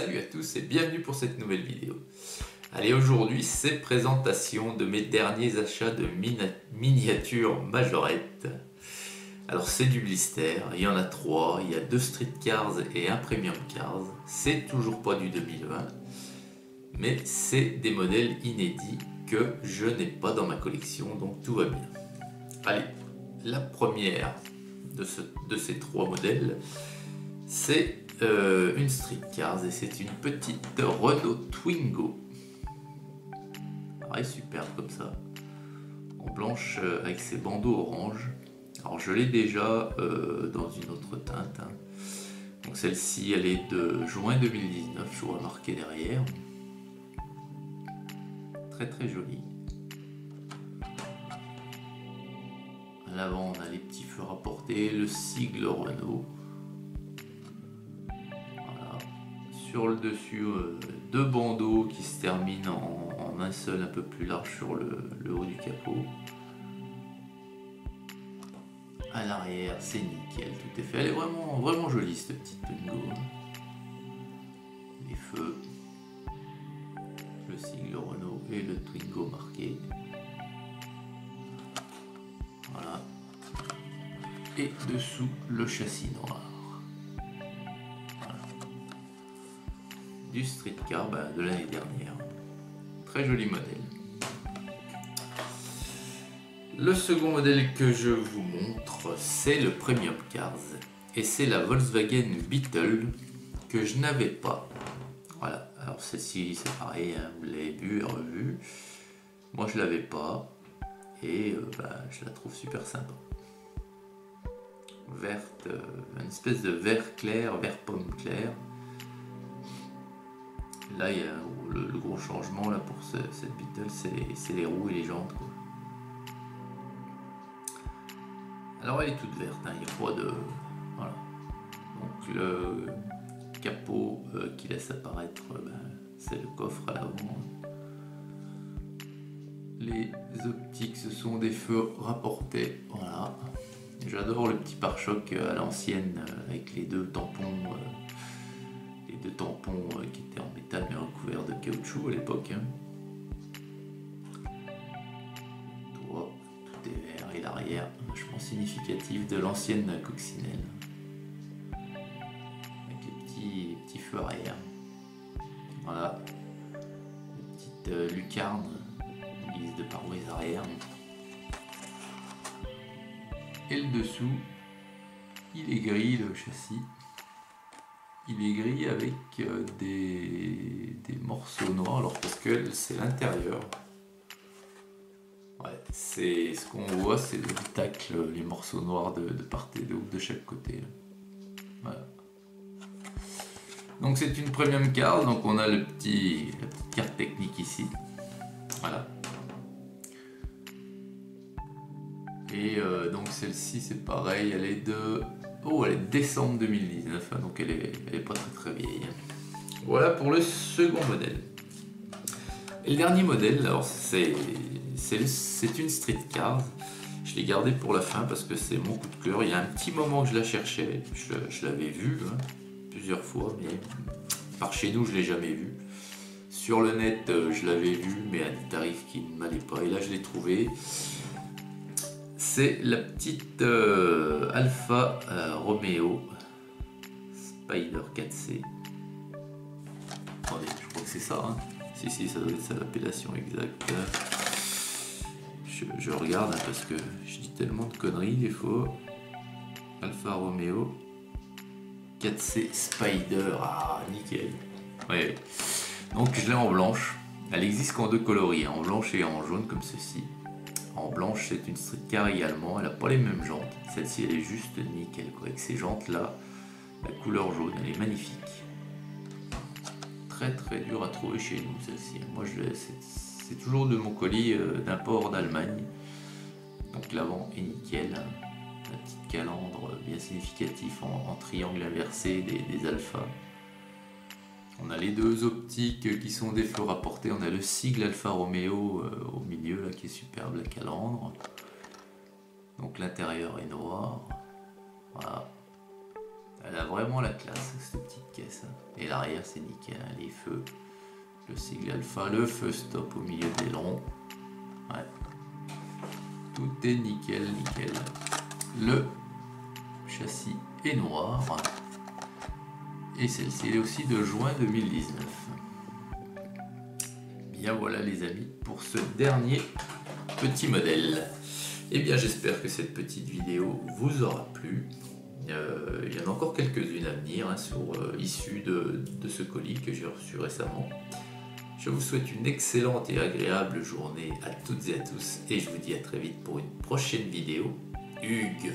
Salut à tous et bienvenue pour cette nouvelle vidéo. Allez, aujourd'hui c'est présentation de mes derniers achats de miniatures majorettes. Alors c'est du blister, il y en a 3, il y a 2 Street Cars et un Premium Cars. C'est toujours pas du 2020, mais c'est des modèles inédits que je n'ai pas dans ma collection, donc tout va bien. Allez, la première de ces 3 modèles, c'est une Street Cars et c'est une petite Renault Twingo. Pareil, superbe comme ça, en blanche avec ses bandeaux orange. Alors je l'ai déjà dans une autre teinte, hein. Donc celle-ci elle est de juin 2019, je vois marqué derrière. Très très jolie. À l'avant on a les petits feux rapportés, le sigle Renault. Sur le dessus, 2 bandeaux qui se terminent en un seul un peu plus large sur le haut du capot. À l'arrière, c'est nickel, tout est fait. Elle est vraiment jolie cette petite Twingo. Les feux, le sigle Renault et le Twingo marqué. Voilà. Et dessous, le châssis noir. Du Street Car de l'année dernière. Très joli modèle. Le second modèle que je vous montre, c'est le Premium Cars. Et c'est la Volkswagen Beetle que je n'avais pas. Voilà, alors celle-ci c'est pareil, hein, vous l'avez vu et revu. Moi je l'avais pas. Et je la trouve super sympa. Verte, une espèce de vert clair, vert pomme clair. Là, il y a le gros changement là, pour cette Beetle, c'est les roues et les jantes, quoi. Alors, elle est toute verte, hein, il n'y a pas de... Voilà. Donc, le capot qui laisse apparaître, c'est le coffre à l'avant. Les optiques, ce sont des feux rapportés. Voilà. J'adore le petit pare-choc à l'ancienne avec les 2 tampons. De tampons qui étaient en métal mais recouverts de caoutchouc à l'époque, hein. Tout est vert et l'arrière, vachement significatif de l'ancienne coccinelle. Avec les petits feux arrière. Voilà. Les petites lucarnes en guise de pare-brise arrière. Et le dessous, il est gris, le châssis. Il est gris avec des morceaux noirs, alors parce que c'est l'intérieur. Ouais, c'est ce qu'on voit, c'est les tacles, les morceaux noirs de part et d'autre de chaque côté. Là. Voilà. Donc c'est une Premium Cars, donc on a la petite carte technique ici. Voilà. Et donc celle-ci c'est pareil, elle est de... Oh, elle est décembre 2019, hein, donc elle est pas très vieille. Voilà pour le second modèle. Et le dernier modèle, alors c'est une Street Cars. Je l'ai gardé pour la fin parce que c'est mon coup de cœur. Il y a un petit moment que je la cherchais, je l'avais vue plusieurs fois, mais par chez nous je l'ai jamais vue. Sur le net je l'avais vue, mais à des tarifs qui ne m'allaient pas. Et là je l'ai trouvée. C'est la petite Alfa Romeo Spider 4C. Attendez, je crois que c'est ça, hein. Si, ça doit être ça l'appellation exacte. Je regarde, hein, parce que je dis tellement de conneries des fois. Alfa Romeo 4C Spider, ah nickel. Ouais. Donc je l'ai en blanche. Elle existe qu'en 2 coloris, hein, en blanche et en jaune comme ceci. En blanche, c'est une Street Car également, elle n'a pas les mêmes jantes. Celle-ci, elle est juste nickel, quoi. Avec ces jantes-là, la couleur jaune, elle est magnifique. Très très dur à trouver chez nous, celle-ci. Moi, c'est toujours de mon colis d'import d'Allemagne. Donc l'avant est nickel. La petite calandre bien significatif en triangle inversé des alphas. On a les 2 optiques qui sont des feux rapportés. On a le sigle Alfa Romeo au milieu là, qui est superbe, la calandre. Donc l'intérieur est noir. Voilà. Elle a vraiment la classe, cette petite caisse. Et l'arrière, c'est nickel, hein, les feux. Le sigle alpha, le feu stop au milieu de l'aileron. Ouais. Tout est nickel, nickel. Le châssis est noir. Et celle-ci est aussi de juin 2019. Bien voilà les amis pour ce dernier petit modèle. Et bien j'espère que cette petite vidéo vous aura plu. Il y en a encore quelques-unes à venir hein, issues de ce colis que j'ai reçu récemment. Je vous souhaite une excellente et agréable journée à toutes et à tous et je vous dis à très vite pour une prochaine vidéo. Hugues.